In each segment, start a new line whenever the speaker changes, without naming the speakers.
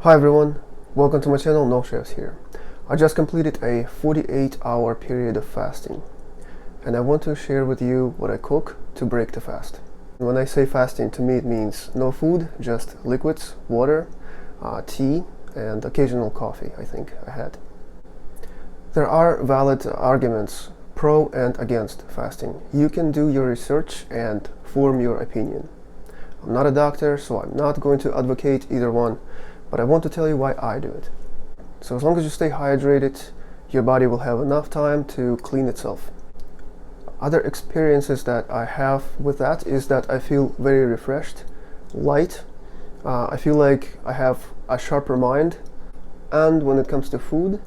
Hi everyone, welcome to my channel. No Chefs here. I just completed a 48-hour period of fasting, and I want to share with you what I cook to break the fast. When I say fasting, to me it means no food, just liquids, water, tea, and occasional coffee. I think I had. There are valid arguments pro and against fasting. You can do your research and form your opinion. I'm not a doctor, so I'm not going to advocate either one, but I want to tell you why I do it. So as long as you stay hydrated, your body will have enough time to clean itself. Other experiences that I have with that is that I feel very refreshed, light. I feel like I have a sharper mind, and when it comes to food,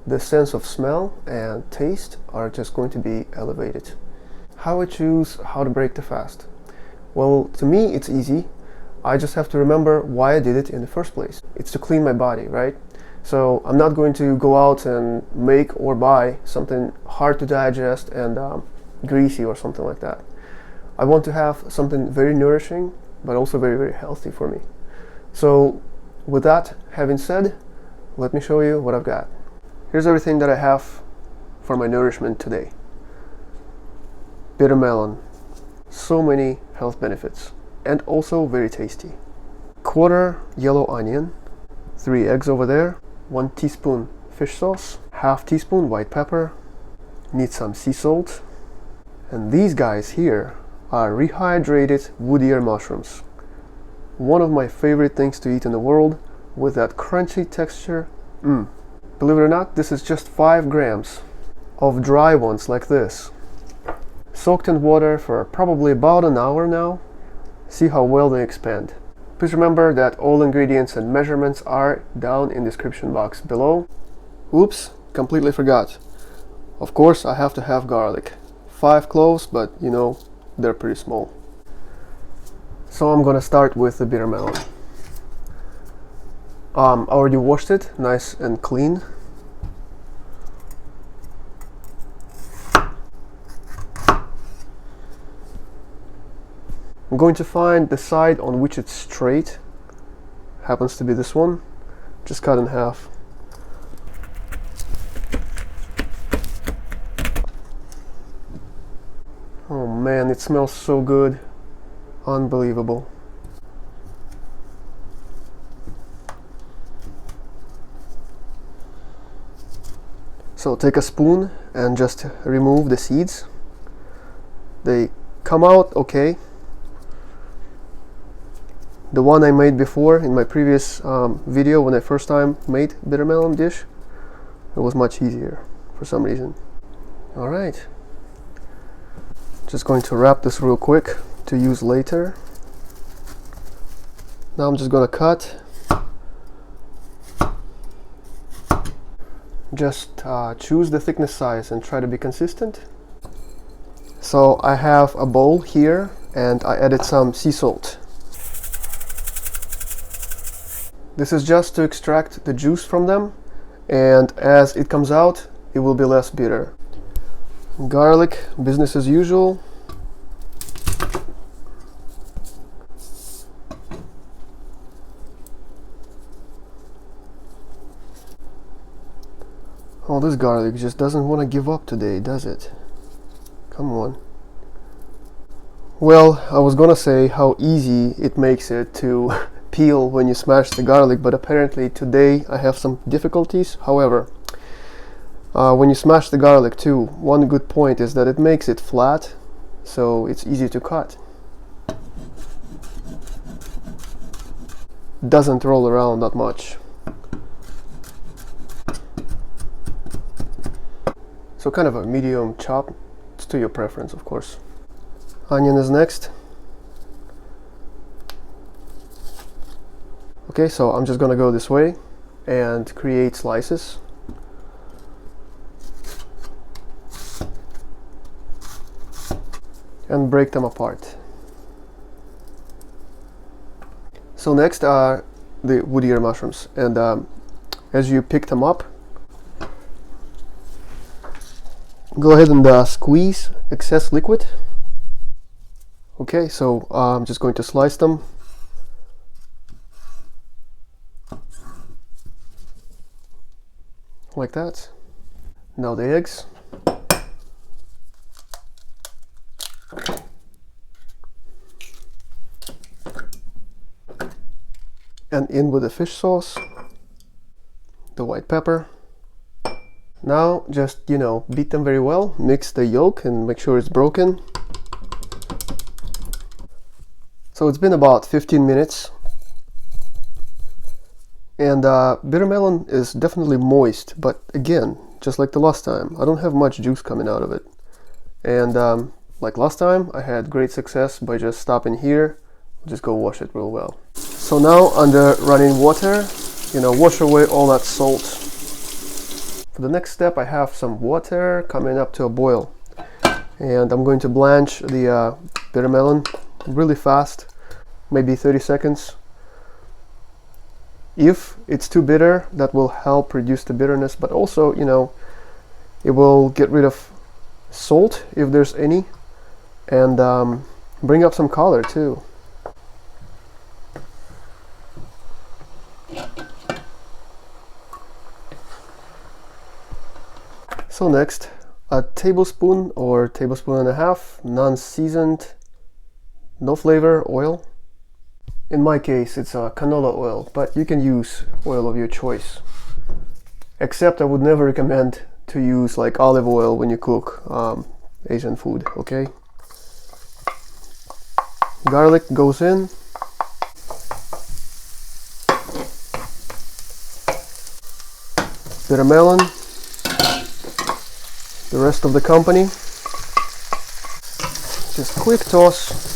the sense of smell and taste are just going to be elevated. How I choose how to break the fast? Well, to me it's easy. I just have to remember why I did it in the first place. It's to clean my body, right? So I'm not going to go out and make or buy something hard to digest and greasy or something like that. I want to have something very nourishing, but also very, very healthy for me. So with that having said, let me show you what I've got. Here's everything that I have for my nourishment today. Bitter melon. So many health benefits. And also very tasty. Quarter yellow onion, 3 eggs over there, 1 teaspoon fish sauce, half teaspoon white pepper, need some sea salt, and these guys here are rehydrated wood ear mushrooms. One of my favorite things to eat in the world, with that crunchy texture. Believe it or not, this is just 5 grams of dry ones like this. Soaked in water for probably about an hour now. See how well they expand. Please remember that all ingredients and measurements are down in the description box below. Oops, completely forgot. Of course I have to have garlic. 5 cloves, but you know, they're pretty small. So I'm gonna start with the bitter melon. I already washed it, nice and clean. I'm going to find the side on which it's straight. Happens to be this one. Just cut in half. Oh man, it smells so good. Unbelievable. So take a spoon and just remove the seeds. They come out okay. The one I made before in my previous video when I first time made bitter melon dish, it was much easier for some reason. Alright, just going to wrap this real quick to use later. Now I'm just gonna cut. Just choose the thickness size and try to be consistent. So I have a bowl here and I added some sea salt. This is just to extract the juice from them, and as it comes out, it will be less bitter. Garlic, business as usual. Oh, this garlic just doesn't want to give up today, does it? Come on. Well, I was gonna say how easy it makes it to peel when you smash the garlic, but apparently today I have some difficulties. However, when you smash the garlic too, one good point is that it makes it flat, so it's easy to cut. Doesn't roll around that much. So kind of a medium chop. It's to your preference, of course. Onion is next. Okay, so I'm just gonna go this way and create slices. And break them apart. So next are the wood ear mushrooms, and as you pick them up, go ahead and squeeze excess liquid. Okay, so I'm just going to slice them like that. Now the eggs. And in with the fish sauce, the white pepper. Now just, beat them very well, mix the yolk and make sure it's broken. So it's been about 15 minutes. And bitter melon is definitely moist, but again, just like the last time, I don't have much juice coming out of it. And like last time, I had great success by just stopping here, just go wash it real well. So now under running water, wash away all that salt. For the next step, I have some water coming up to a boil. And I'm going to blanch the bitter melon really fast, maybe 30 seconds. If it's too bitter, that will help reduce the bitterness, but also, it will get rid of salt if there's any, and bring up some color too. So next, a tablespoon or tablespoon and a half non-seasoned, no flavor oil. In my case, it's a canola oil, but you can use oil of your choice. Except I would never recommend to use like olive oil when you cook Asian food, okay? Garlic goes in. Bitter melon. The rest of the company. Just quick toss.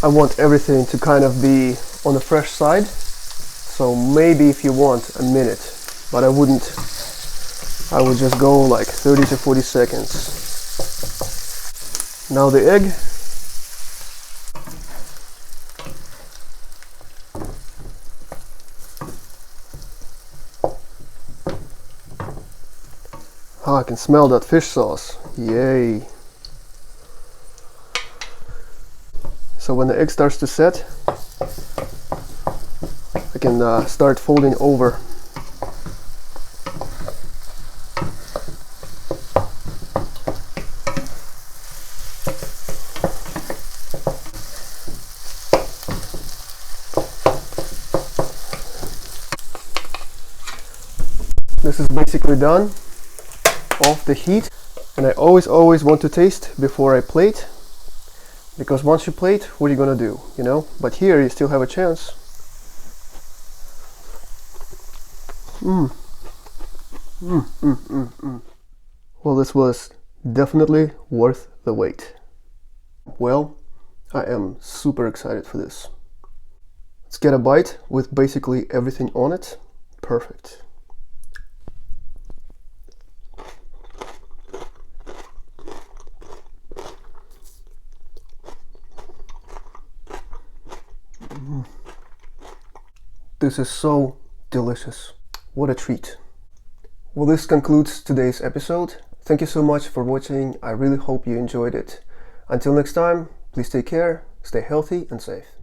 I want everything to kind of be on the fresh side, so maybe if you want a minute, but I wouldn't. I would just go like 30 to 40 seconds. Now the egg. Oh, I can smell that fish sauce. Yay. So when the egg starts to set, I can start folding over. This is basically done. Off the heat. And I always want to taste before I plate. Because once you plate, what are you gonna do, But here you still have a chance. Well, this was definitely worth the wait. Well, I am super excited for this. Let's get a bite with basically everything on it. Perfect. This is so delicious. What a treat. Well, this concludes today's episode. Thank you so much for watching. I really hope you enjoyed it. Until next time, please take care, stay healthy and safe.